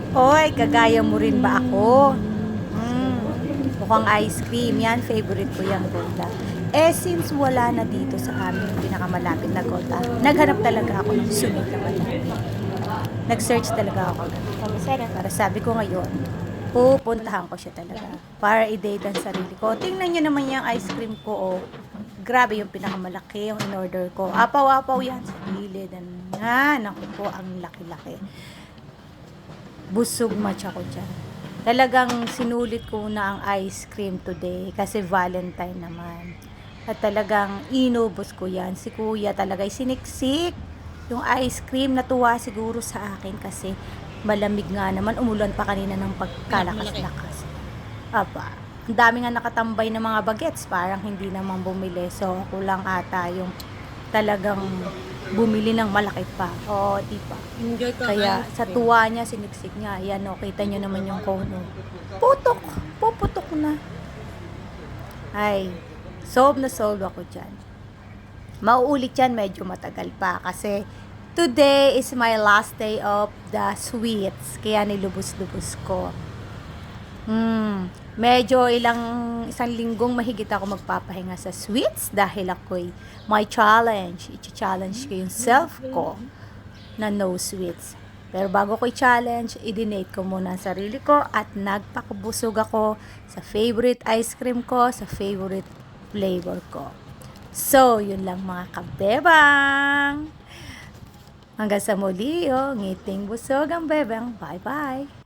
Oy, kagaya mo rin ba ako? Mm, mukhang ice cream. Yan, favorite ko yan, Golda. Eh, since wala na dito sa amin yung pinakamalapit na Golda, naghanap talaga ako ng sunod na malapit. Nag-search talaga ako agad. Para sabi ko ngayon, pupuntahan ko siya talaga. Para i-date ang sarili ko. Tingnan nyo naman yung ice cream ko, oh. Grabe yung pinakamalaki yung in-order ko. Apaw-apaw yan sa gilid. Naku po, ang laki-laki. Busog match ako dyan. Talagang sinulit ko na ang ice cream today kasi Valentine naman. At talagang inubos ko yan. Si kuya talaga siniksik yung ice cream. Natuwa siguro sa akin kasi malamig nga naman. Umulan pa kanina ng pagkalakas-lakas. Aba, ang dami nga nakatambay ng mga bagets. Parang hindi naman bumili. So, ako lang ata yung talagang bumili ng malaki pa. Oo, diba? Enjoy ka Kaya ice sa cream. tuwa niya, siniksik niya. Ayan o, kita niyo naman yung cone. Putok! Puputok na. Ay, solve na solve ako dyan. Mauulit yan, medyo matagal pa. Kasi today is my last day of the sweets. Kaya nilubos-lubos ko. Medyo isang linggong mahigit ako magpapahinga sa sweets dahil ako'y my challenge. I-challenge ko yung self ko na no sweets. Pero bago ko i-challenge, i-donate ko muna ang sarili ko at nagpakabusog ako sa favorite ice cream ko, sa favorite flavor ko. So, yun lang mga kabebang. Hanggang sa muli, oh, ngiting busog ang bebang. Bye-bye.